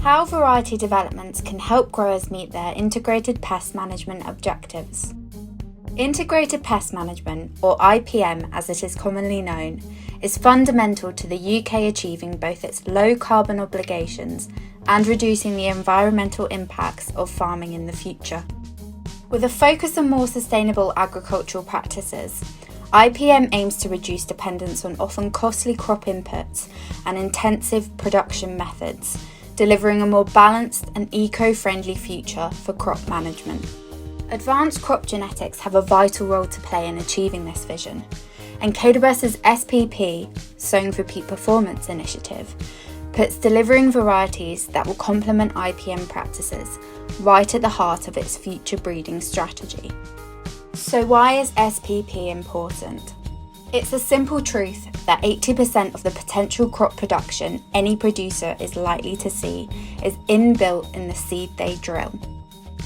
How variety developments can help growers meet their integrated pest management objectives. Integrated pest management, or IPM as it is commonly known, is fundamental to the UK achieving both its low carbon obligations and reducing the environmental impacts of farming in the future. With a focus on more sustainable agricultural practices, IPM aims to reduce dependence on often costly crop inputs and intensive production methods, delivering a more balanced and eco-friendly future for crop management. Advanced crop genetics have a vital role to play in achieving this vision, and KWS's SPP, Sowing for Peak Performance initiative, puts delivering varieties that will complement IPM practices right at the heart of its future breeding strategy. So why is SPP important? It's a simple truth that 80% of the potential crop production any producer is likely to see is inbuilt in the seed they drill.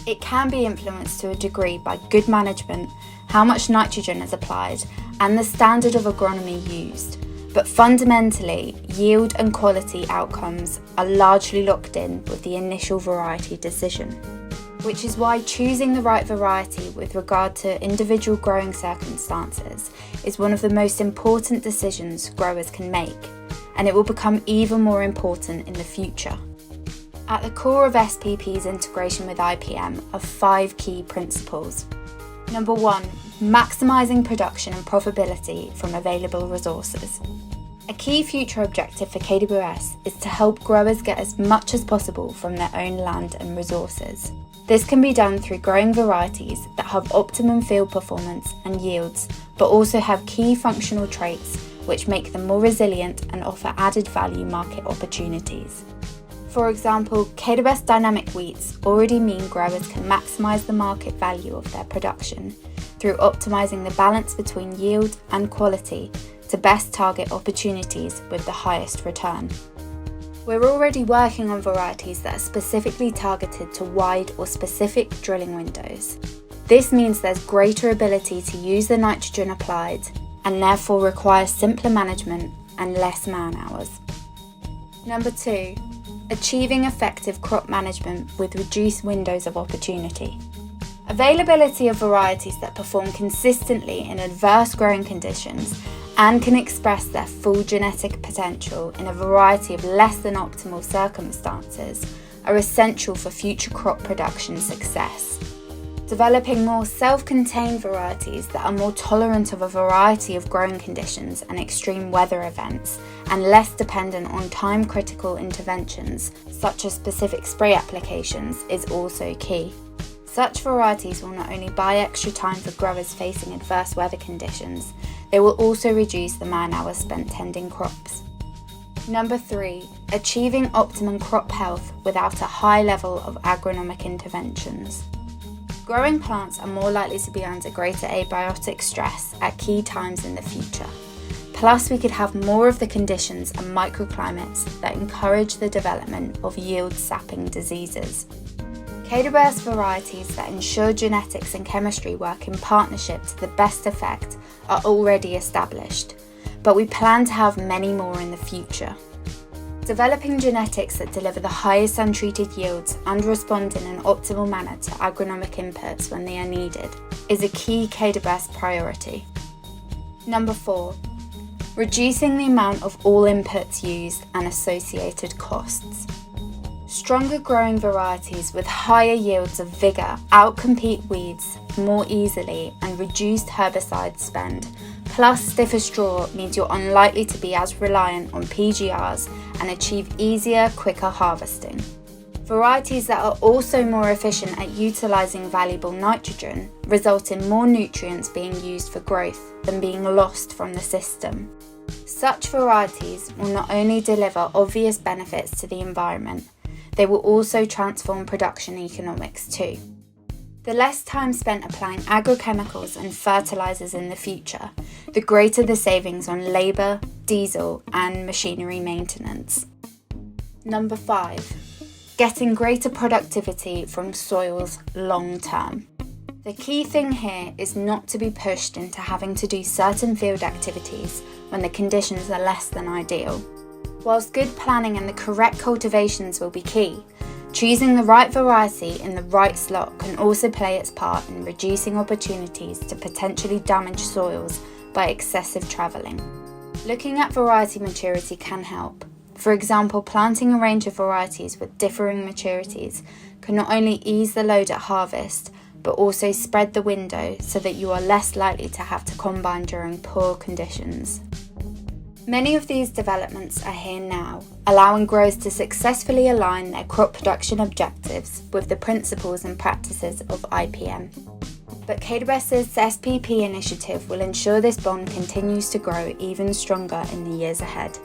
It can be influenced to a degree by good management, how much nitrogen is applied, and the standard of agronomy used. But fundamentally, yield and quality outcomes are largely locked in with the initial variety decision, which is why choosing the right variety with regard to individual growing circumstances is one of the most important decisions growers can make, and it will become even more important in the future. At the core of SPP's integration with IPM are 5 key principles. Number 1, maximising production and profitability from available resources. A key future objective for KWS is to help growers get as much as possible from their own land and resources. This can be done through growing varieties that have optimum field performance and yields, but also have key functional traits which make them more resilient and offer added value market opportunities. For example, KWS dynamic wheats already mean growers can maximise the market value of their production through optimising the balance between yield and quality to best target opportunities with the highest return. We're already working on varieties that are specifically targeted to wide or specific drilling windows. This means there's greater ability to use the nitrogen applied and therefore requires simpler management and less man hours. Number 2, achieving effective crop management with reduced windows of opportunity. Availability of varieties that perform consistently in adverse growing conditions and can express their full genetic potential in a variety of less than optimal circumstances are essential for future crop production success. Developing more self-contained varieties that are more tolerant of a variety of growing conditions and extreme weather events and less dependent on time-critical interventions such as specific spray applications is also key. Such varieties will not only buy extra time for growers facing adverse weather conditions, they will also reduce the man-hours spent tending crops. Number 3, achieving optimum crop health without a high level of agronomic interventions. Growing plants are more likely to be under greater abiotic stress at key times in the future. Plus, we could have more of the conditions and microclimates that encourage the development of yield-sapping diseases. KWS varieties that ensure genetics and chemistry work in partnership to the best effect are already established, but we plan to have many more in the future. Developing genetics that deliver the highest untreated yields and respond in an optimal manner to agronomic inputs when they are needed is a key KWS priority. Number 4, reducing the amount of all inputs used and associated costs. Stronger growing varieties with higher yields of vigour outcompete weeds more easily and reduced herbicide spend. Plus, stiffer straw means you're unlikely to be as reliant on PGRs and achieve easier, quicker harvesting. Varieties that are also more efficient at utilising valuable nitrogen result in more nutrients being used for growth than being lost from the system. Such varieties will not only deliver obvious benefits to the environment, they will also transform production economics too. The less time spent applying agrochemicals and fertilisers in the future, the greater the savings on labour, diesel and machinery maintenance. Number 5, getting greater productivity from soils long term. The key thing here is not to be pushed into having to do certain field activities when the conditions are less than ideal. Whilst good planning and the correct cultivations will be key, choosing the right variety in the right slot can also play its part in reducing opportunities to potentially damage soils by excessive travelling. Looking at variety maturity can help. For example, planting a range of varieties with differing maturities can not only ease the load at harvest, but also spread the window so that you are less likely to have to combine during poor conditions. Many of these developments are here now, allowing growers to successfully align their crop production objectives with the principles and practices of IPM. But KWS's SPP initiative will ensure this bond continues to grow even stronger in the years ahead.